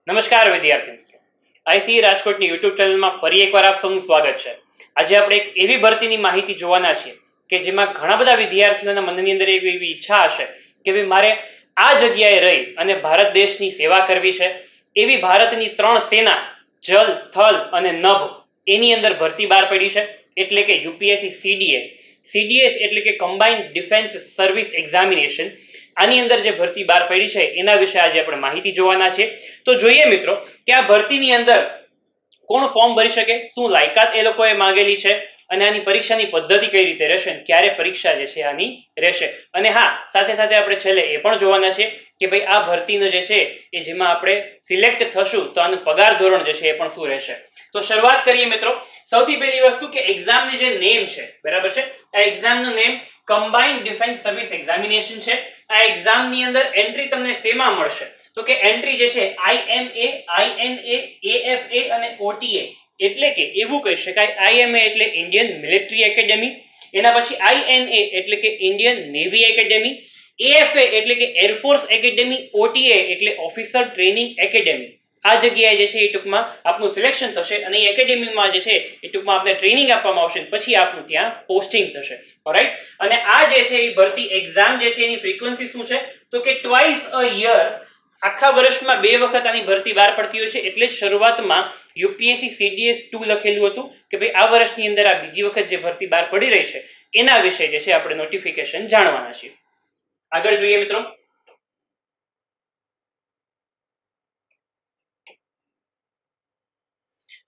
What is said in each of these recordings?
નમસ્કાર વિદ્યાર્થી મિત્રો, આઈસી રાજકોટની યુટ્યુબ ચેનલમાં ફરી એકવાર આપ સૌનું સ્વાગત છે। આજે આપણે એક એવી ભરતીની માહિતી જોવાના છીએ કે જેમાં ઘણા બધા વિદ્યાર્થીઓના મનની અંદર એવી ઈચ્છા હશે કે ભાઈ મારે આ જગ્યાએ રહી અને ભારત દેશની સેવા કરવી છે। એવી ભારતની ત્રણ સેના જલ, થલ અને નભ એની અંદર ભરતી બહાર પડી છે, એટલે કે યુપીએસસી સીડીએસ એટલે કે કમ્બાઇન્ડ ડિફેન્સ સર્વિસ એક્ઝામિનેશન। આની અંદર જે ભરતી બહાર પડી છે એના વિશે આજે આપણે માહિતી જોવાના છે। તો જોઈએ મિત્રો કે આ ભરતીની અંદર કોણ ફોર્મ ભરી શકે, શું લાયકાત એ લોકોએ માંગેલી છે અને આની પરીક્ષાની પદ્ધતિ કઈ રીતે રહેશે, ક્યારે પરીક્ષા જે છે આની રહેશે, અને હા સાથે સાથે આપણે છેલ્લે એ પણ જોવાના છે કે ભાઈ આ ભરતીનો જે છે એ જેમાં આપણે સિલેક્ટ થશું તો આનું પગાર ધોરણ જે છે એ પણ શું રહેશે। તો શરૂઆત કરીએ મિત્રો। સૌથી પહેલી વસ્તુ કે એક્ઝામની જે નેમ છે, બરાબર છે, આ એક્ઝામનું name combined defence service examination છે। આ એક્ઝામની અંદર એન્ટ્રી તમને શેમાં મળશે તો કે એન્ટ્રી જે છે IMA, INA, AFA અને OTA, એટલે કે એવું કહી શકાય IMA એટલે ઇન્ડિયન મિલિટરી એકેડેમી, એના પછી INA એટલે કે ઇન્ડિયન નેવી એકેડેમી, AFA એટલે કે એરફોર્સ એકેડેમી, OTA એટલે ઓફિસર ટ્રેનિંગ એકેડેમી। આ જગ્યાએ જે છે એ ટૂંકમાં આપનું સિલેક્શન થશે અને એ એકેડેમીમાં જે છે એ ટૂંકમાં આપને ટ્રેનિંગ આપવામાં આવશે, પછી આપનું ત્યાં પોસ્ટિંગ થશે। ઓલરાઈટ, અને આ જે છે એ ભરતી એક્ઝામ જે છે એની ફ્રીક્વન્સી શું છે તો કે ટ્વાઇસ અ યર, આખા વર્ષમાં 2 વખત આની ભરતી બહાર પડતી હોય છે। એટલે જ શરૂઆતમાં યુપીએસસી સીડીએસ 2 લખેલું હતું કે ભાઈ આ વર્ષની અંદર આ બીજી વખત જે ભરતી બહાર પડી રહી છે એના વિશે જે છે આપણે નોટિફિકેશન જાણવાના છીએ। આગળ જોઈએ મિત્રો।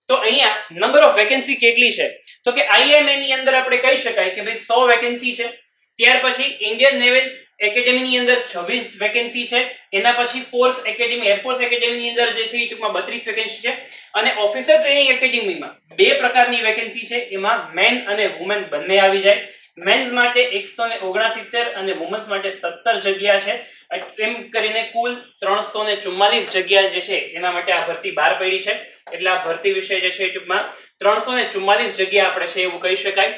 તો અહીંયા નંબર ઓફ વેકેન્સી કેટલી છે તો કે IMA ની અંદર આપણે કહી શકાય કે ભાઈ 100 વેકેન્સી છે। ત્યાર પછી ઇન્ડિયન નેવલ એકેડેમી ની અંદર 26 વેકેન્સી છે। એના પછી ફોર્સ એકેડેમી, એરફોર્સ એકેડેમી ની અંદર જે છે એ ટૂંકમાં 32 વેકેન્સી છે। અને ઓફિસર ટ્રેનિંગ એકેડેમીમાં 2 પ્રકારની વેકેન્સી છે, એમાં મેન અને વુમેન બંને આવી જાય। મેન્સ માટે 169 અને વુમન્સ માટે 17 જગ્યા છે, એમ કરીને કુલ 344 જગ્યા જે છે એના માટે આ ભરતી બહાર પડી છે। એટલે આ ભરતી વિશે જે છે ટૂંકમાં 344 જગ્યા આપણે છે એવું કહી શકાય।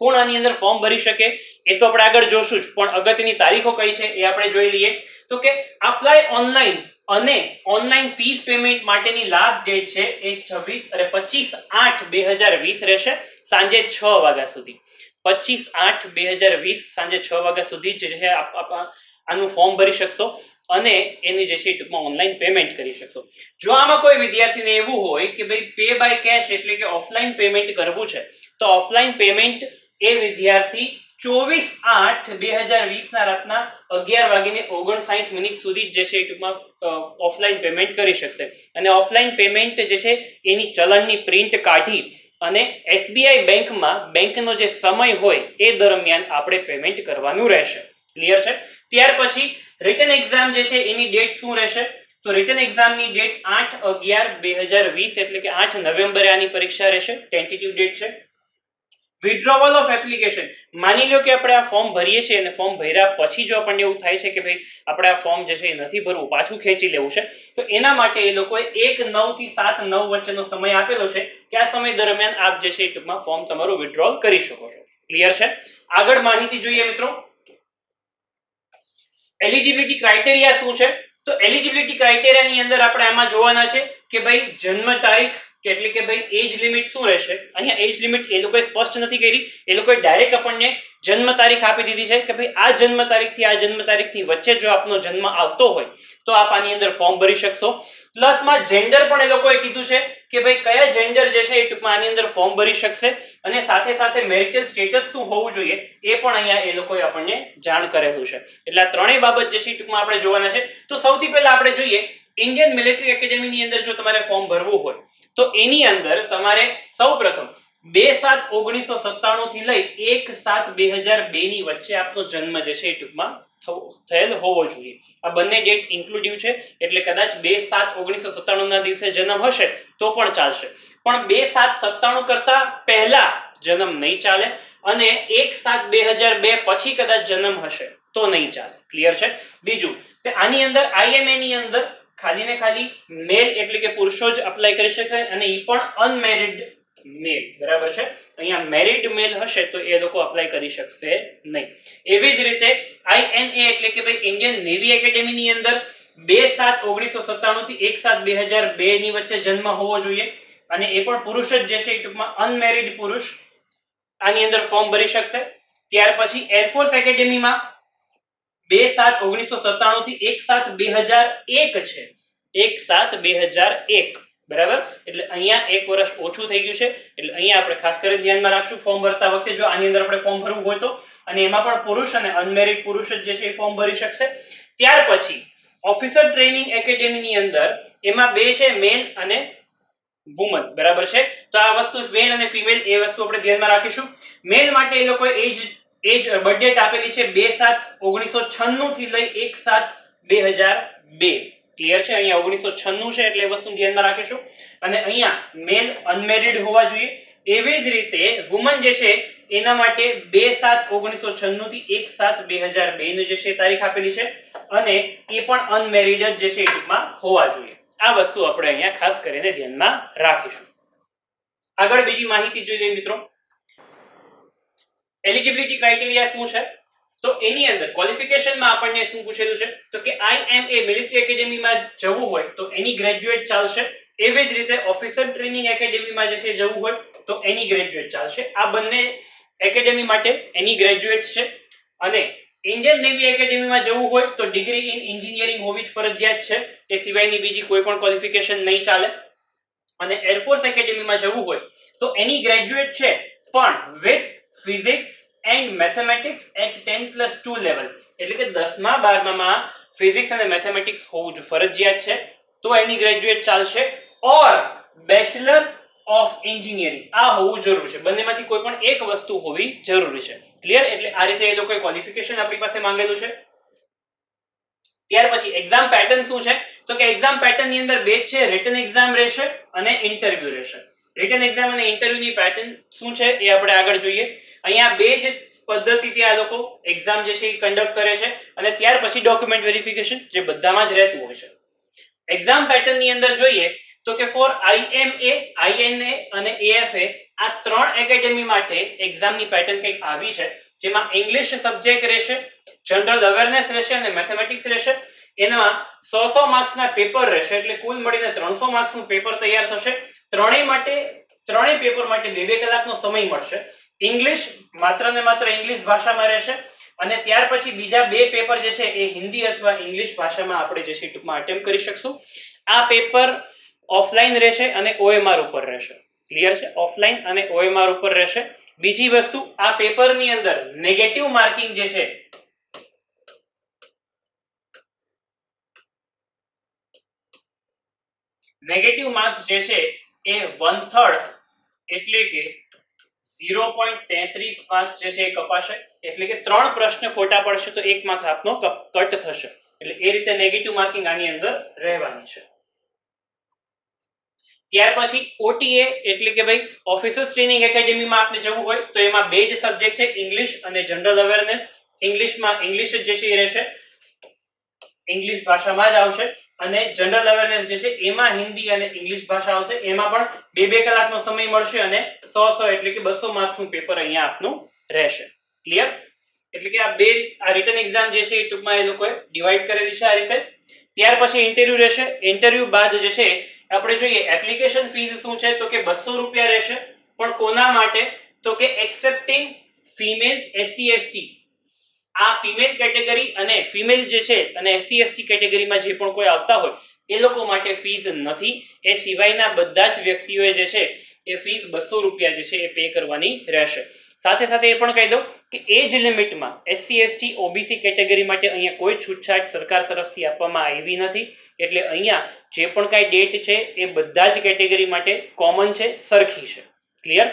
કોણ આની અંદર ફોર્મ ભરી શકે એ તો આપણે આગળ જોશું જ, પણ અગત્યની તારીખો કઈ છે એ આપણે જોઈ લઈએ। તો કે અપ્લાય ઓનલાઈન અને ઓનલાઈન ફીસ પેમેન્ટ માટેની લાસ્ટ ડેટ છે એ 25/8/2020 રહેશે, સાંજે 6 વાગ્યા સુધી। 25/8/2020 સાંજે 6 વાગ્યા સુધી જે છે આનું ફોર્મ ભરી શકશો અને એની જે છે ટૂંકમાં ઓનલાઈન પેમેન્ટ કરી શકશો। જો આમાં કોઈ વિદ્યાર્થીને એવું હોય કે ભાઈ પે બાય કેશ એટલે કે ઓફલાઈન પેમેન્ટ કરવું છે તો ઓફલાઈન પેમેન્ટ એ વિદ્યાર્થી 24/8/2020 ના રાતના 11:59 સુધી જે છે ટૂંકમાં ઓફલાઈન પેમેન્ટ કરી શકશે। અને ઓફલાઈન પેમેન્ટ જે છે એની ચલણની પ્રિન્ટ કાઢી અને SBI બેંકનો જે સમય હોય એ દરમિયાન આપણે પેમેન્ટ કરવાનું રહેશે। ક્લિયર છે? ત્યાર પછી રિટન એક્ઝામ જે છે એની ડેટ શું રહેશે તો રિટન એક્ઝામની ડેટ 8/11/2020 એટલે કે 8 નવેમ્બરે આની પરીક્ષા રહેશે, ટેન્ટેટિવ ડેટ છે। વિથડ્રોવલ ઓફ એપ્લિકેશન, માની લો કે આપણે આ ફોર્મ ભરીએ છીએ અને ફોર્મ ભર્યા પછી જો આપણને એવું થાય છે કે ભાઈ આપણે આ ફોર્મ જે છે એ નથી ભરવું, પાછું ખેંચી લેવું છે, તો એના માટે એ લોકોએ 1/9 થી 7/9 વચ્ચેનો સમય આપેલો છે કે આ સમય દરમિયાન આપ જે છે એ ટૂંકમાં ફોર્મ તમારું વિથડ્રોલ કરી શકો છો। ક્લિયર છે? આગળ માહિતી જોઈએ મિત્રો। એલિજિબિલિટી ક્રાઇટેરિયા શું છે તો એલિજિબિલિટી ક્રાઇટેરિયાની અંદર આપણે આમાં જોવાના છે કે ભાઈ જન્મ તારીખ કે એટલે કે ભાઈ એજ લિમિટ શું રહેશે। અહીંયા એજ લિમિટ એ લોકોએ સ્પષ્ટ નથી કરી, એ લોકોએ ડાયરેક્ટ આપણને જન્મ તારીખ આપી દીધી છે કે ભાઈ આ જન્મ તારીખથી આ જન્મ તારીખની વચ્ચે જો આપનો જન્મ આવતો હોય તો આપ આની અંદર ફોર્મ ભરી શકશો। પ્લસમાં જેન્ડર પણ એ લોકોએ કીધું છે કે ભાઈ કયા જેન્ડર જે છે એ ટૂંકમાં આની અંદર ફોર્મ ભરી શકશે, અને સાથે સાથે મેરિટલ સ્ટેટસ શું હોવું જોઈએ એ પણ અહીંયા એ લોકોએ આપણને જાણ કરેલું છે। એટલે આ ત્રણેય બાબત જે છે ટૂંકમાં આપણે જોવાના છે। તો સૌથી પહેલા આપણે જોઈએ ઇન્ડિયન મિલિટરી એકેડેમીની અંદર જો તમારે ફોર્મ ભરવું હોય તો એની અંદર તમારે સૌપ્રથમ 2/7/1997 થી લઈ 1/7/2002 ની વચ્ચે આપનો જન્મ જે છે એ ટૂંકમાં થયેલ હોવો જોઈએ। આ બંને ડેટ ઇન્ક્લુડિવ છે, એટલે કદાચ 2/7/1997 ના દિવસે જન્મ હશે તો પણ ચાલશે, પણ 2/7/97 કરતા પહેલા જન્મ નહીં ચાલે અને 1/7/2002 પછી કદાચ જન્મ હશે તો નહીં ચાલે। ક્લિયર છે? બીજું કે આની અંદર IMA ની અંદર ખાલી ને ખાલી મેલ એટલે કે પુરુષો જ અપ્લાય કરી શકશે અને એ પણ અનમેરિડ મેલ, બરાબર છે? અહીંયા મેરિડ મેલ હશે તો એ લોકો અપ્લાય કરી શકશે નહીં। એવી જ રીતે INA એટલે કે ભાઈ ઇન્ડિયન નેવી એકેડેમી ની અંદર 2/7/1997 થી 1/7/2002 ની વચ્ચે જન્મ હોવો જોઈએ અને એ પણ પુરુષ જ જે છે ટૂંકમાં અનમેરિડ પુરુષ આની અંદર ફોર્મ ભરી શકશે. ત્યાર પછી એરફોર્સ એકેડેમીમાં 2/7/1997 થી 1/7/2001 છે. 1/7/2001 બરાબર, એટલે અહીંયા એક વર્ષ ઓછું થઈ ગયું છે. એટલે અહીંયા આપણે ખાસ કરીને ધ્યાનમાં રાખશું ફોર્મ ભરતા વખતે, જો આની અંદર આપણે ફોર્મ ભરવું હોય તો. અને એમાં પણ પુરુષ અને અનમેરિડ પુરુષ જ જે છે એ ફોર્મ ભરી શકશે. ત્યાર પછી ઓફિસર ટ્રેનિંગ એકેડેમીની અંદર એમાં બે છે, મેલ અને વુમન, બરાબર છે. તો આ વસ્તુ મેલ અને ફિમેલ એ વસ્તુ આપણે ધ્યાનમાં રાખીશું. મેલ માટે એ લોકોએ એજ બર્થ આપેલી છે 2/7/1996 થી લઈ 1/7/2002. ક્લિયર છે, અહીંયા 1996 છે એટલે એ વસ્તુ ધ્યાનમાં રાખીશું. અને અહીંયા મેલ અનમેરિડ હોવા જોઈએ. એવી જ રીતે વુમન જે છે એના માટે 2/7/1996 થી 1/7/2002 ની જે છે તારીખ આપેલી છે અને એ પણ અનમેરિડ જ જે છે એ ટૂંકમાં હોવા જોઈએ. આ વસ્તુ આપણે અહીંયા ખાસ કરીને ધ્યાનમાં રાખીશું. આગળ બીજી માહિતી જોઈ લઈએ મિત્રો. એલિજિબિલિટી ક્રાઇટેરિયા શું છે? તો એની અંદર ક્વોલિફિકેશનમાં આપણને શું પૂછેલું છે તો કે IMA મિલિટરી એકેડેમીમાં જવું હોય તો એની ગ્રેજ્યુએટ ચાલશે. એવી જ રીતે ઓફિસર ટ્રેનિંગ એકેડેમીમાં જે છે જવું હોય તો એની ગ્રેજ્યુએટ ચાલશે. આ બંને એકેડેમી માટે એની ગ્રેજ્યુએટ્સ છે. અને ઇન્ડિયન નેવી એકેડેમીમાં જવું હોય તો ડિગ્રી ઇન એન્જિનિયરિંગ હોવી જ ફરજિયાત છે. એ સિવાયની બીજી કોઈ પણ ક્વોલિફિકેશન નહીં ચાલે. અને એરફોર્સ એકેડેમીમાં જવું હોય તો એની ગ્રેજ્યુએટ છે પણ with physics and mathematics at 10+2 level, એટલે કે 10મા 12માં ફિઝિક્સ અને મેથેમેટિક્સ હોવું જ ફરજિયાત છે તો એની ગ્રેજ્યુએટ ચાલશે. ઓર બેચલર ઓફ એન્જિનિયરિંગ આ હોવું જરૂરી છે. બંનેમાંથી કોઈ પણ એક વસ્તુ હોવી જરૂરી છે. ક્લિયર? એટલે આ રીતે એ લોકોએ ક્વોલિફિકેશન આપણી પાસે માંગેલું છે. ત્યાર પછી એક્ઝામ પેટર્ન શું છે તો કે એક્ઝામ પેટર્ન ની અંદર બે છે, રિટન એક્ઝામ રહેશે અને ઇન્ટરવ્યુ રહેશે. રિટન એક્ઝામ અને ઇન્ટરવ્યુની પેટર્ન શું છે એ આપણે આગળ જોઈએ. અહીંયા બે જ પદ્ધતિથી આ લોકો એક્ઝામ જે છે એ કન્ડક્ટ કરે છે અને ત્યાર પછી ડોક્યુમેન્ટ વેરિફિકેશન જે બધામાં જ રહેતું હોય છે. એક્ઝામ પેટર્ન ની અંદર જોઈએ તો કે ફોર IMA, INA અને AFA આ ત્રણ એકેડેમી માટે એક્ઝામની પેટર્ન કંઈક આવી છે, જેમાં ઇંગ્લિશ સબ્જેક્ટ રહેશે, જનરલ અવેરનેસ રહેશે અને મેથેમેટિક્સ રહેશે. એમાં 100 માર્ક્સના પેપર રહેશે, એટલે કુલ મળીને 300 માર્ક્સનું પેપર તૈયાર થશે. ત્રણેય પેપર માટે 2-2 કલાકનો સમય મળશે. ઇંગ્લિશ માત્ર ને માત્ર ઇંગ્લિશ ભાષામાં રહેશે અને ત્યાર પછી બીજા બે પેપર જે છે એ હિન્દી અથવા ઇંગ્લિશ ભાષામાં આપણે જે છે ટૂંકમાં અટેમ્પ્ટ કરી શકશું. આ પેપર ઓફલાઈન રહેશે અને OMR ઉપર રહેશે. ક્લિયર છે? ઓફલાઈન અને OMR ઉપર રહેશે. બીજી વસ્તુ, આ પેપરની અંદર નેગેટિવ માર્કિંગ જે છે નેગેટિવ માર્ક્સ જે છે એ 1/3 એટલે કે 0.33 માર્ક્સ જે છે એ કપાશે. એટલે કે 3 પ્રશ્ન ખોટા પડશે તો 1 માર્ક આપનો કટ થશે. એટલે એ રીતે નેગેટિવ માર્કિંગ આની અંદર રહેવાની છે. ત્યાર પછી OTA એટલે કે ભાઈ ઓફિસર્સ ટ્રેનિંગ એકેડેમીમાં આપને જવું હોય તો એમાં બે જ સબ્જેક્ટ છે, ઇંગ્લિશ અને જનરલ અવેરનેસ. ઇંગ્લિશમાં ઇંગ્લિશ જે છે એ રહેશે, ઇંગ્લિશ ભાષામાં જ આવશે. અને જનરલ અવેરનેસ જે છે એમાં હિન્દી અને ઇંગ્લિશ ભાષા આવશે. એમાં પણ 2-2 કલાકનો સમય મળશે અને 100 એટલે કે 200 માર્ક્સનું પેપર અહીંયા આપનું રહેશે. ક્લિયર? એટલે કે આ રિટન એક્ઝામ જે છે એ ટૂંકમાં એ લોકોએ ડિવાઈડ કરેલી છે આ રીતે. ત્યાર પછી ઇન્ટરવ્યુ રહેશે. ઇન્ટરવ્યુ બાદ જે છે આપણે જોઈએ એપ્લિકેશન ફીસ શું છે તો કે 200 રૂપિયા રહેશે. પણ કોના માટે તો કે એક્સેપ્ટિંગ ફિમેલ્સ, SC/ST આ ફિમેલ કેટેગરી અને ફિમેલ જે છે અને SC/ST કેટેગરીમાં જે પણ કોઈ આવતા હોય એ લોકો માટે ફીસ નથી. એ સિવાયના બધા જ વ્યક્તિઓએ જે છે એ ફીસ 200 રૂપિયા જે છે એ પે કરવાની રહેશે. સાથે સાથે એ પણ કહી દઉં કે એજ લિમિટમાં SC/ST OBC કેટેગરી માટે અહીંયા કોઈ છૂટછાટ સરકાર તરફથી આપવામાં આવી નથી. એટલે અહીંયા જે પણ કાંઈ ડેટ છે એ બધા જ કેટેગરી માટે કોમન છે, સરખી છે. ક્લિયર?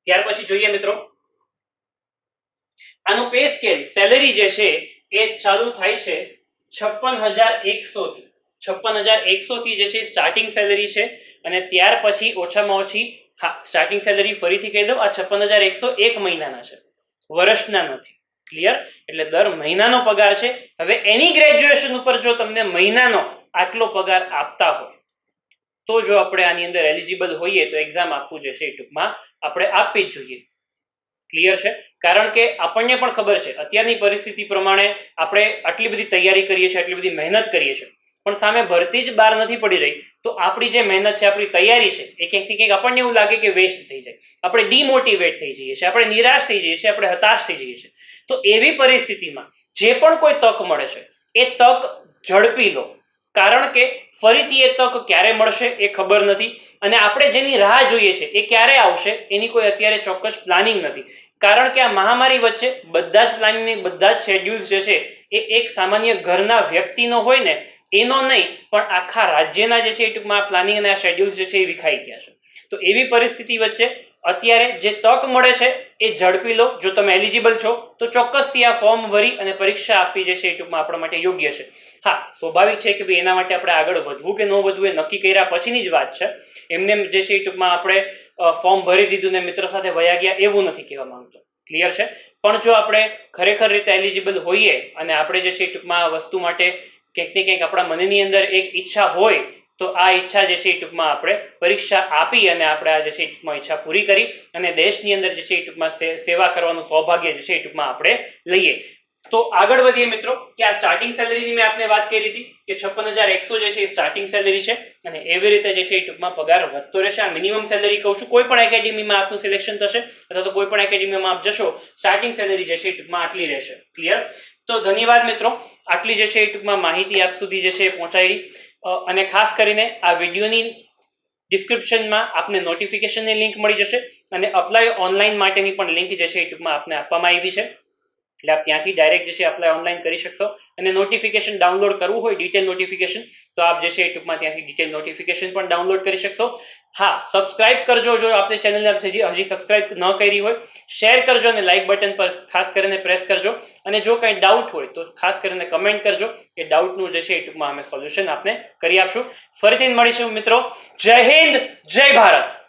ત્યાર પછી જોઈએ મિત્રો આનું પે સ્કેલ, સેલેરી જે છે એ ચાલુ થાય છે 56,100 થી. 56,100 થી જે છે સ્ટાર્ટિંગ સેલેરી છે અને ત્યાર પછી ઓછામાં ઓછી સ્ટાર્ટિંગ સેલેરી ફરીથી કહી દઉં, આ 56,100 એક મહિનાના છે, વર્ષના નથી. ક્લિયર? એટલે દર મહિનાનો પગાર છે. હવે એની ગ્રેજ્યુએશન ઉપર જો તમને મહિનાનો આટલો પગાર આપતા હોય તો જો આપણે આની અંદર એલિજિબલ હોઈએ તો એક્ઝામ આપવું જે છે એ ટૂંકમાં આપણે આપવી જ જોઈએ. ક્લિયર છે? કારણ કે આપણને પણ ખબર છે અત્યારની પરિસ્થિતિ પ્રમાણે આપણે આટલી બધી તૈયારી કરીએ છીએ, આટલી બધી મહેનત કરીએ છીએ, પણ સામે ભરતી જ બહાર નથી પડી રહી, તો આપણી જે મહેનત છે, આપણી તૈયારી છે, એ ક્યાંકથી ક્યાંક આપણને એવું લાગે કે વેસ્ટ થઈ જાય, આપણે ડિમોટિવેટ થઈ જઈએ છીએ, આપણે નિરાશ થઈ જઈએ છીએ, આપણે હતાશ થઈ જઈએ છીએ. તો એવી પરિસ્થિતિમાં જે પણ કોઈ તક મળે છે એ તક ઝડપી લો, કારણ કે ફરીથી એ તક ક્યારે મળશે એ ખબર નથી, અને આપણે જેની રાહ જોઈએ છે એ ક્યારે આવશે એની કોઈ અત્યારે ચોક્કસ પ્લાનિંગ નથી. કારણ કે આ મહામારી વચ્ચે બધા જ પ્લાનિંગ, બધા જ શેડ્યુલ્સ જે છે એ એક સામાન્ય ઘરના વ્યક્તિનો હોય ને એનો નહીં, પણ આખા રાજ્યના જે છે એ ટૂંકમાં આ પ્લાનિંગ અને આ શેડ્યુલ્સ જે છે એ વિખાઈ ગયા છે. તો એવી પરિસ્થિતિ વચ્ચે અત્યારે જે તક મળે છે એ ઝડપી લો. જો તમે એલિજિબલ છો તો ચોક્કસથી આ ફોર્મ ભરી અને પરીક્ષા આપવી જે છે એ ટૂંકમાં આપણા માટે યોગ્ય છે. હા, સ્વાભાવિક છે કે ભાઈ એના માટે આપણે આગળ વધવું કે ન વધવું એ નક્કી કર્યા પછીની જ વાત છે. એમને જે છે એ ટૂંકમાં આપણે ફોર્મ ભરી દીધું ને મિત્ર સાથે વયા ગયા એવું નથી કહેવા માંગતો. ક્લિયર છે? પણ જો આપણે ખરેખર રીતે એલિજિબલ હોઈએ અને આપણે જે છે એ ટૂંકમાં આ વસ્તુ માટે ક્યાંક ને ક્યાંક આપણા મનની અંદર એક ઈચ્છા હોય, તો આ ઈચ્છા જે છે એ ટૂંકમાં આપણે પરીક્ષા આપી અને આપણે આ જે છે એ ટૂંકમાં ઈચ્છા પૂરી કરી અને દેશની અંદર જે છે એ ટૂંકમાં સેવા કરવાનું સૌભાગ્ય જે છે એ ટૂંકમાં આપણે લઈએ. તો આગળ વધીએ મિત્રો, કે આ સ્ટાર્ટિંગ સેલેરીની મેં આપને વાત કરી હતી કે 56,100 જે છે એ સ્ટાર્ટિંગ સેલેરી છે, અને એવી રીતે જે છે એ ટૂંકમાં પગાર વધતો રહેશે. આ મિનિમમ સેલેરી કહું છું. કોઈ પણ એકેડેમીમાં આપનું સિલેક્શન થશે અથવા તો કોઈ પણ એકેડેમીમાં આપ જશો, સ્ટાર્ટિંગ સેલેરી જે છે એ ટૂંકમાં આટલી રહેશે. ક્લિયર? તો ધન્યવાદ મિત્રો, આટલી જે છે એ ટૂંકમાં માહિતી આપ સુધી જે છે એ પહોંચાડી. અને ખાસ કરીને આ વિડીયોની ડિસ્ક્રિપ્શનમાં આપને નોટિફિકેશનની લિંક મળી જશે અને અપ્લાય ઓનલાઈન માટેની પણ લિંક જે છે એ ટૂંકમાં આપને આપવામાં આવી છે, એટલે આપ ત્યાંથી ડાયરેક્ટ જે છે અપ્લાય ઓનલાઈન કરી શકશો. અને નોટિફિકેશન ડાઉનલોડ કરવું હોય, ડિટેલ નોટિફિકેશન, તો આપ જે છે એ ટૂંકમાં ત્યાંથી ડિટેલ નોટિફિકેશન પણ ડાઉનલોડ કરી શકશો. હા, સબસ્ક્રાઇબ કરજો જો આપણી ચેનલને હજી સબસ્ક્રાઇબ ન કરી હોય, શેર કરજો અને લાઇક બટન પર ખાસ કરીને પ્રેસ કરજો. અને જો કંઈ ડાઉટ હોય તો ખાસ કરીને કમેન્ટ કરજો, એ ડાઉટનું જે છે એ ટૂંકમાં અમે સોલ્યુશન આપને કરી આપશું. ફરીથી મળીશું મિત્રો. જય હિન્દ, જય ભારત.